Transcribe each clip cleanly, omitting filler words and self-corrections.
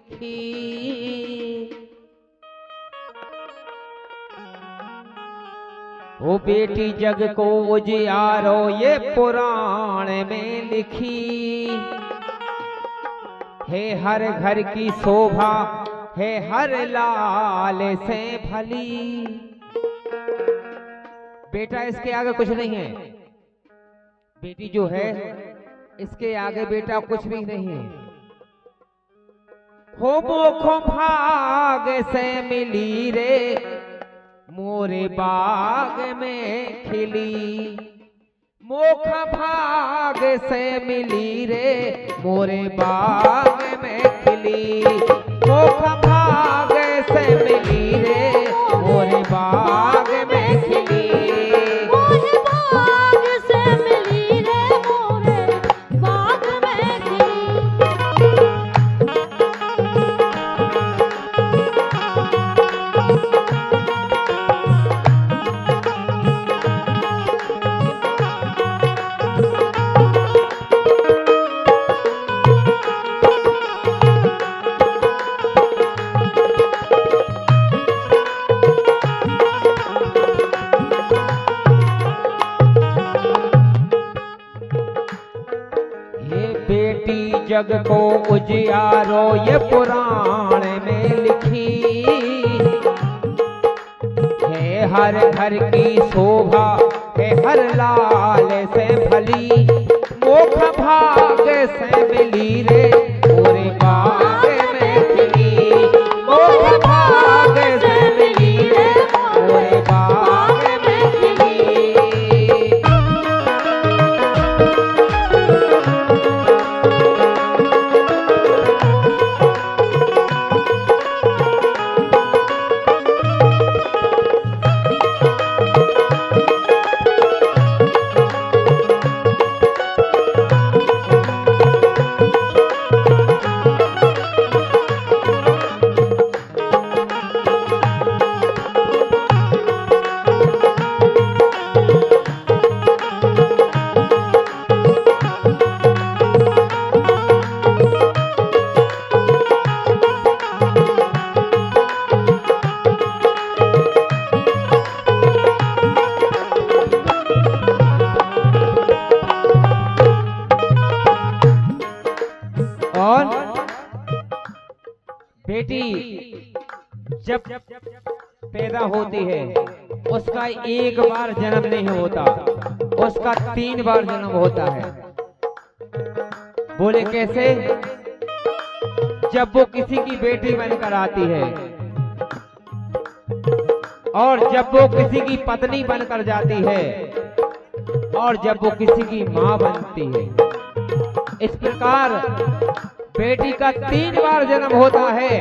लिखी। वो बेटी जग को उजियारो ये पुराण में लिखी है। हर घर की शोभा है हर लाल से भली। बेटा इसके आगे कुछ नहीं है। बेटी जो है इसके आगे बेटा कुछ भी नहीं है। हो मोखो भाग से मिली रे मोरे बाग में खिली। मोख भाग से मिली रे मोरे बाग में खिली। मोख भाग से मिली रे मोरे बाग में खिली। मोरे बाग से मिली रे मोरे बाग में खिली। जग को उजियारो ये पुराण में लिखी है। हर घर की शोभा है हर लाल से भली। मोख भाग से मिली रे मोरे बाग में खिली। मोख भाग से मिली रे मोरे बाग में खिली। बेटी जब पैदा होती है उसका एक बार जन्म नहीं होता, उसका 3 बार जन्म होता है। बोले कैसे? जब वो किसी की बेटी बनकर आती है और जब वो किसी की पत्नी बनकर जाती है और जब वो किसी की मां बनती है। इस प्रकार बेटी का 3 बार जन्म होता है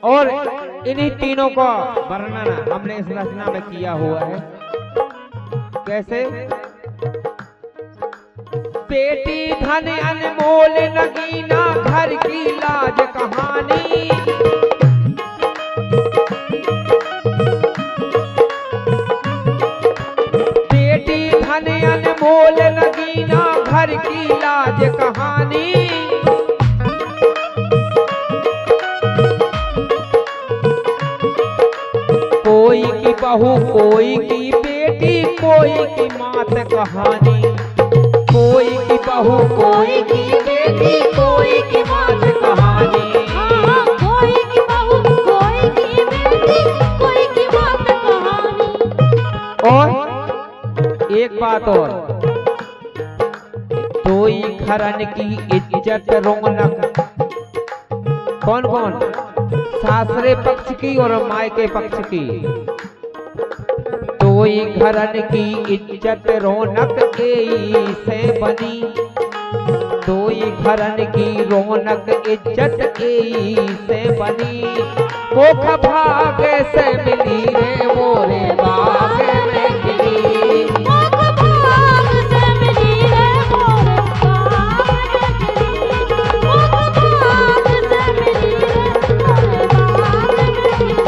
और इन्हीं तीनों का वर्णन हमने इस रचना में किया हुआ है। कैसे? बेटी धन अनमोल नगीना घर की लाज कहानी। बेटी धन अनमोल नगीना घर की लाज कहानी। कोई की बहू कोई की बेटी कोई की मात कहानी। कोई की बहू कोई की बेटी कोई की मात कहानी। कोई की बहू कोई की बेटी कोई की मात कहानी। और एक बात और, दोई घरन की इज्जत रौनक। कौन कौन? सासरे पक्ष की और मायके पक्ष की। दोई घरन की इज्जत रौनक से बनी। दोई घरन की रौनक इज्जत से बनी। मुख भाग से मिली रे मोरे बाग में खिली। मुख भाग से मिली रे मोरे बाग में खिली। मुख भाग से मिली रे मोरे बाग में खिली।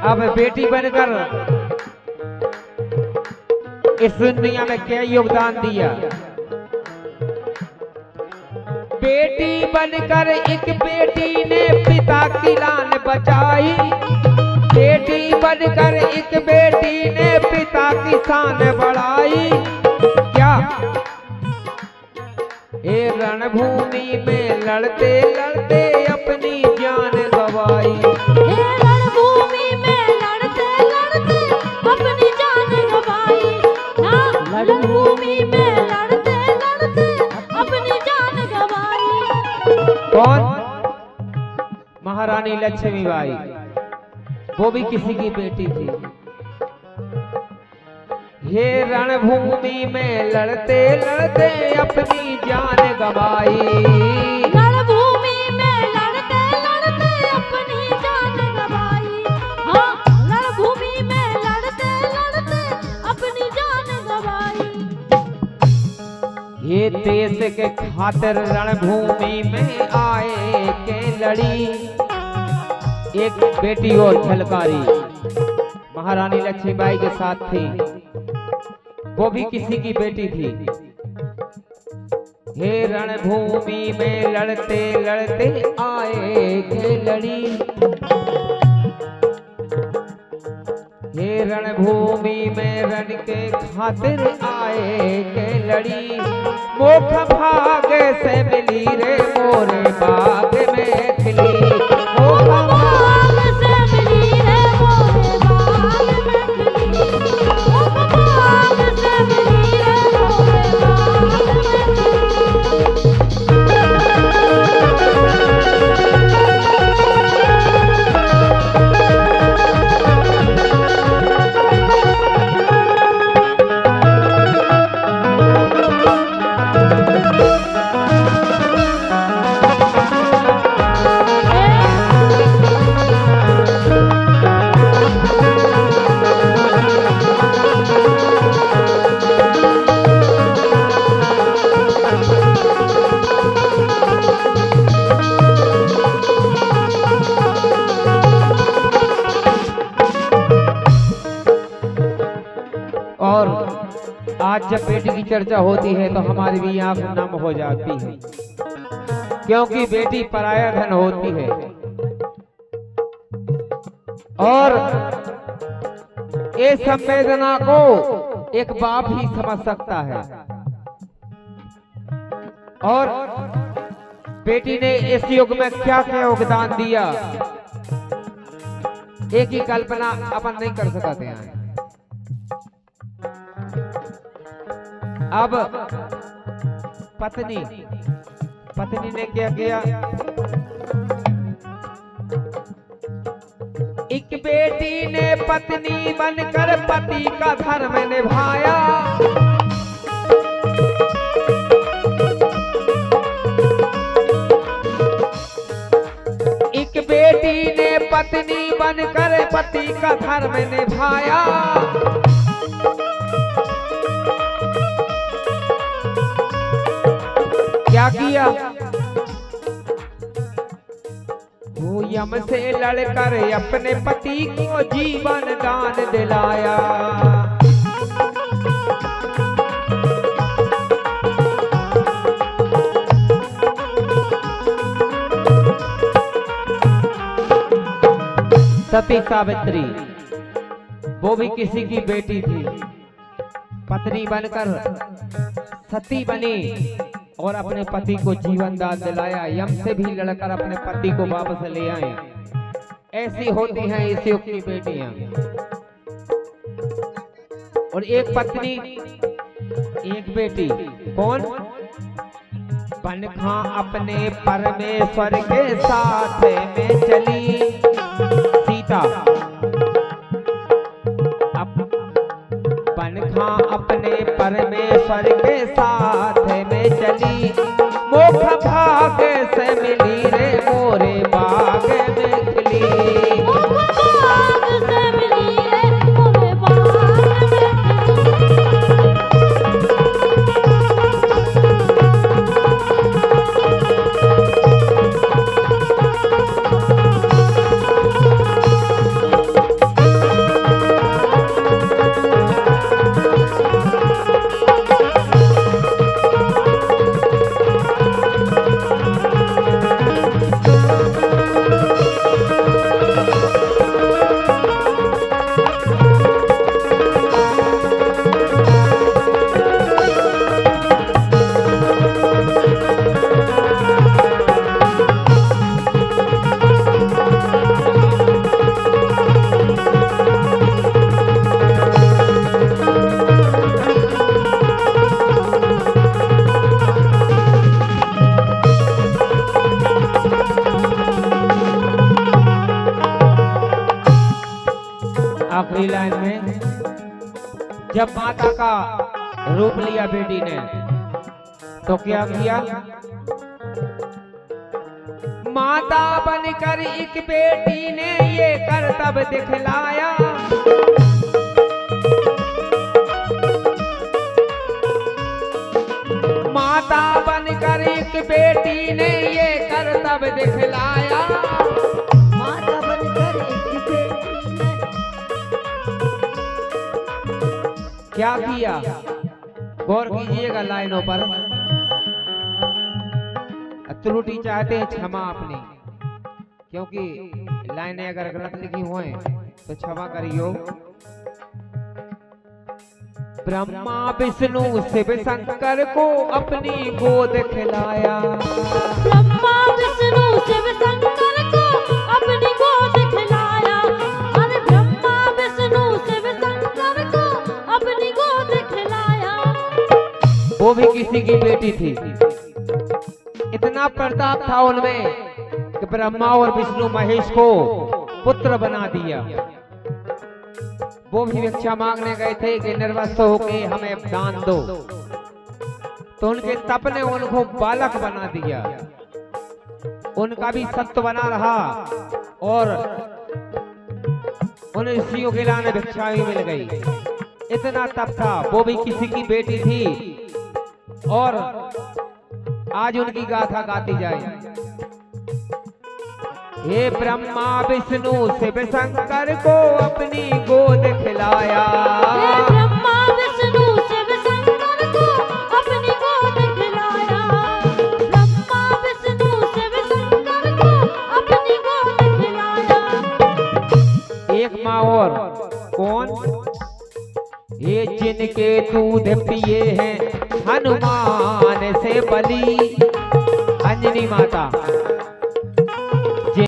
अब बेटी बनकर इस दुनिया में क्या योगदान दिया। बेटी बनकर एक बेटी ने पिता की लान बचाई। बेटी बनकर एक बेटी ने पिता की शान बढ़ाई। क्या ये रणभूमि में लड़ते लड़ते अपनी जान गवाई। हे रणभूमि में लड़ते लड़ते अपनी जान गवाई। हाँ, रणभूमि में लड़ते लड़ते अपनी जान गवाई। कौन? महारानी लक्ष्मीबाई। वो भी किसी की बेटी थी। ये रणभूमि में लड़ते लड़ते अपनी जान गवाई। रणभूमि में लड़ते लड़ते अपनी जान गवाई। हाँ, रणभूमि में लड़ते लड़ते अपनी जान गवाई। ये देश के खातिर रणभूमि में आए के लड़ी। एक बेटी और झलकारी महारानी लक्ष्मीबाई के साथ थी। वो भी किसी की बेटी थी। हे रणभूमि में लड़ते लड़ते आए के लड़ी। हे रणभूमि में रण के खातिर आए के लड़ी। मुख भाग से मिली रे मोरे बाग में खिली। मुख बाग से मिली रे मोरे बाग में खिली। मुख बाग से मिली रे मोरे बाग में और आज जब बेटी की चर्चा होती है तो हमारी भी आंख नम हो जाती है, क्योंकि बेटी पराया धन होती है। और इस संवेदना को एक बाप ही समझ सकता है। और बेटी ने इस युग में क्या क्या योगदान दिया, एक ही कल्पना अपन नहीं कर सकते हैं। अब पत्नी ने क्या किया? एक बेटी ने पत्नी बनकर पति का धर्म निभाया। एक बेटी ने पत्नी बनकर पति का धर्म निभाया। क्या किया? वो यम से लड़कर अपने पति को जीवन दान दिलाया। सती सावित्री, वो भी किसी की बेटी थी। पत्नी बनकर सती बनी और अपने पति को जीवन दान दिलाया। यम से भी लड़कर अपने पति को वापस ले आए। ऐसी होती हैं इस युग की बेटियां। और एक पत्नी एक बेटी, कौन? पनखा अपने परमेश्वर के साथ में चली। सीता पनखा अपने परमेश्वर के साथ में चली। मुख भाग से मिली रे मोरे बाग में खिली। मुख बाग से मिली रे मोरे बाग में खिली। आखिरी लाइन में, जब माता का रूप लिया बेटी ने तो क्या किया? माता बनकर एक बेटी ने ये करतब दिखलाया। माता बनकर एक बेटी ने ये करतब दिखलाया। माता बनकर एक बेटी ने क्या किया? गौर कीजिएगा लाइनों पर। त्रुटि चाहते हैं क्षमा अपनी, क्योंकि लाइनें अगर गलत लिखी हुए तो क्षमा करियो। ब्रह्मा विष्णु शिव शंकर को अपनी गोद खिलाया। ब्रह्मा विष्णु शिव शंकर को अपनी गोद खिलाया। अरे ब्रह्मा विष्णु शिव शंकर को अपनी गोद खिलाया। वो भी किसी की बेटी थी। इतना प्रताप था उनमें कि ब्रह्मा और विष्णु महेश को पुत्र बना दिया। वो भी भिक्षा मांगने गए थे कि निर्वस्त्र होके हमें दान दो, तो उनके तप ने उनको बालक बना दिया। उनका भी सत्व बना रहा और उन ऋषियों के लाने भिक्षा भी मिल गई। इतना तप था। वो भी किसी की बेटी थी और आज उनकी गाथा गाती जाए। हे ब्रह्मा विष्णु शिव शंकर को अपनी गोद खिलाया। हे ब्रह्मा विष्णु शिव शंकर को अपनी गोद खिलाया। ब्रह्मा विष्णु शिव शंकर को अपनी गोद खिलाया। एक माँ और कौन? ये जिनके दूध पिए हैं हनुमान से बली, अंजनी माता।